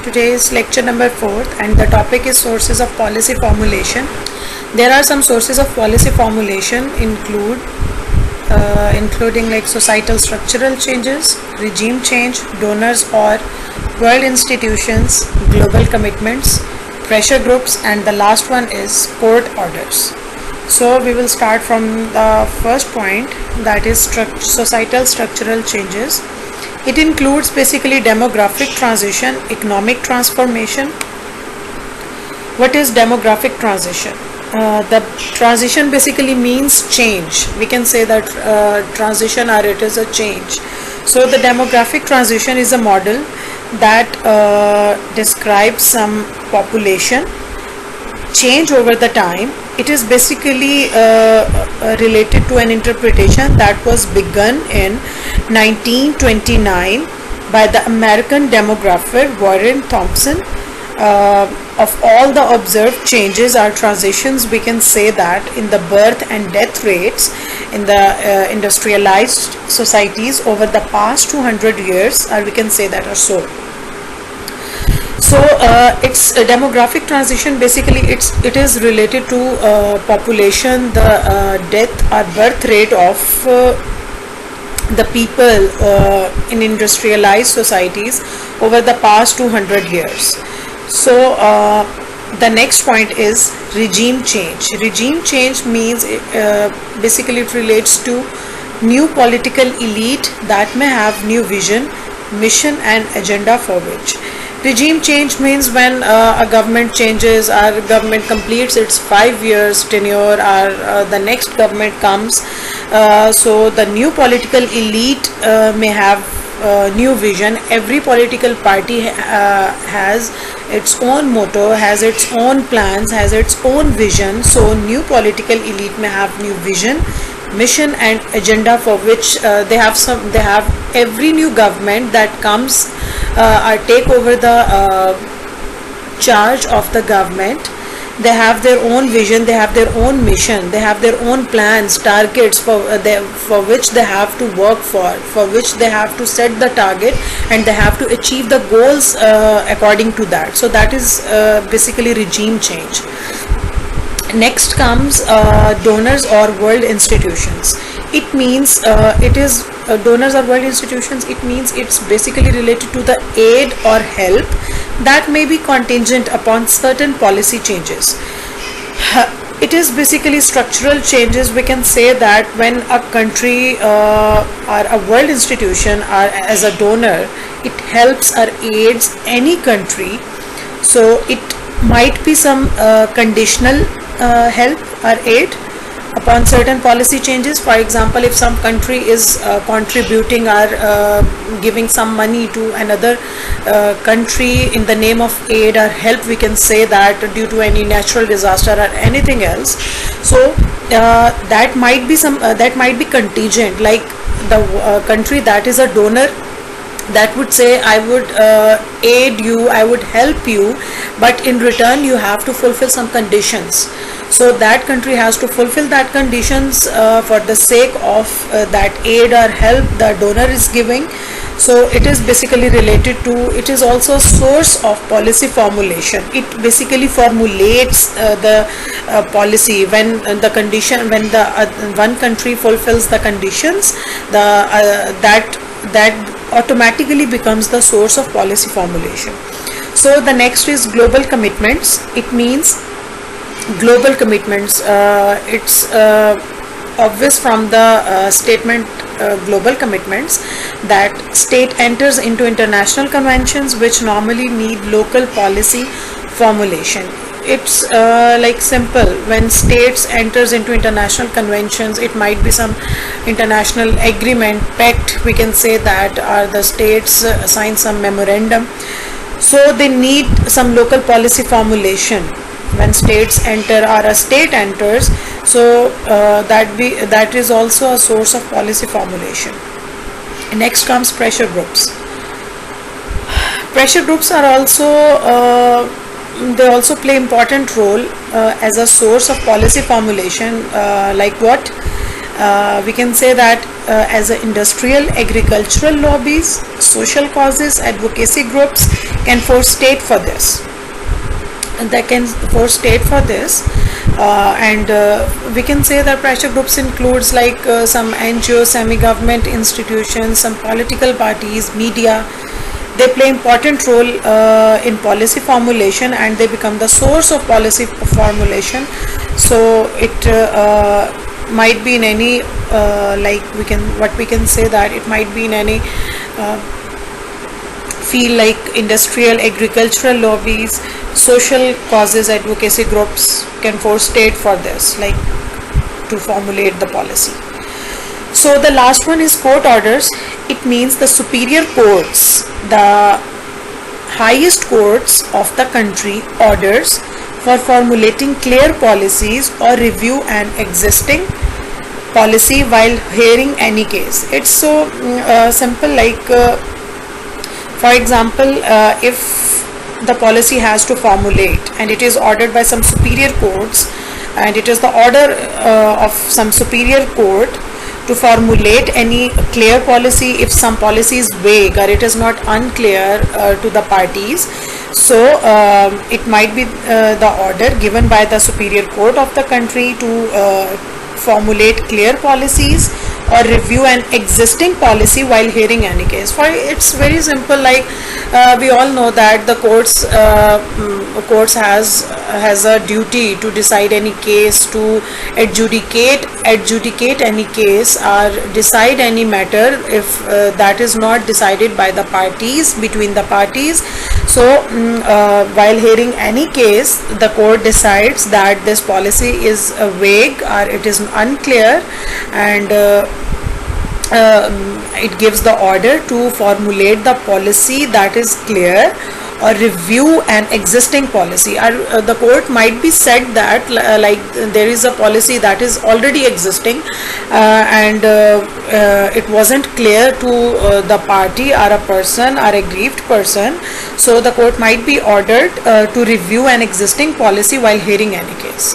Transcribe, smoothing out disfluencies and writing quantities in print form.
Today is lecture number 4 and the topic is sources of policy formulation. There are some sources of policy formulation including like societal structural changes, regime change, donors or world institutions, global commitments, pressure groups, and the last one is court orders. So we will start from the first point, that is societal structural changes. It includes basically demographic transition, economic transformation. What is demographic transition? The transition basically means change. We can say that transition or it is a change. So the demographic transition is a model that describes some population change over the time. It is basically related to an interpretation that was begun in 1929 by the American demographer Warren Thompson. Of all the observed changes or transitions, we can say that in the birth and death rates in the industrialized societies over the past 200 years, or we can say that or so. So it's a demographic transition. Basically it is related to population, the death or birth rate of the people in industrialized societies over the past 200 years. So the next point is regime change. Regime change means basically it relates to new political elite that may have new vision, mission and agenda for which. Regime change means when a government changes, or government completes its 5 years tenure, or the next government comes. So the new political elite may have new vision. Every political party has its own motto, has its own plans, has its own vision. So new political elite may have new vision, mission and agenda for which they have every new government that comes or take over the charge of the government. They have their own vision, they have their own mission, they have their own plans, targets for which they have to work for which they have to set the target, and they have to achieve the goals according to that. So that is basically regime change. Next comes donors or world institutions. It means donors or world institutions. It means it's basically related to the aid or help that may be contingent upon certain policy changes. It is basically structural changes. We can say that when a country or a world institution or as a donor, it helps or aids any country. So it might be some conditional help or aid upon certain policy changes. For example, if some country is contributing or giving some money to another country in the name of aid or help, we can say that due to any natural disaster or anything else. So that might be contingent, like the country that is a donor that would say, I would aid you, I would help you, but in return you have to fulfill some conditions. So that country has to fulfill that conditions for the sake of that aid or help the donor is giving. So it is basically related to, it is also a source of policy formulation. It basically formulates the policy when the condition, when the one country fulfills the conditions, that automatically becomes the source of policy formulation. So the next is global commitments. It means global commitments. It's obvious from the statement global commitments that state enters into international conventions which normally need local policy formulation. It's like simple. When states enters into international conventions, it might be some international agreement, pact, we can say that, or the states sign some memorandum. So they need some local policy formulation when states enter or a state enters. So that is also a source of policy formulation. Next comes pressure groups. Pressure groups are also they also play important role as a source of policy formulation. Like what? We can say that as a industrial, agricultural lobbies, social causes, advocacy groups can force state for this. And they can force state for this, and we can say that pressure groups includes like some NGOs, semi-government institutions, some political parties, media. They play important role in policy formulation, and they become the source of policy formulation. So it might be in any like we can say that it might be in any field like industrial, agricultural lobbies, social causes, advocacy groups can force state for this, like to formulate the policy. So the last one is court orders. It means the superior courts, the highest courts of the country orders for formulating clear policies or review an existing policy while hearing any case. It's so simple, like for example, if the policy has to formulate and it is ordered by some superior courts, and it is the order of some superior court to formulate any clear policy. If some policy is vague or it is not unclear to the parties, so it might be the order given by the superior court of the country to formulate clear policies or review an existing policy while hearing any case. For it's very simple, like we all know that the courts has a duty to decide any case, to adjudicate any case or decide any matter if that is not decided by the parties, between the parties. So while hearing any case, the court decides that this policy is vague or it is unclear, and it gives the order to formulate the policy that is clear or review an existing policy. Or the court might be said that like there is a policy that is already existing and it wasn't clear to the party or a person or a aggrieved person, so the court might be ordered to review an existing policy while hearing any case.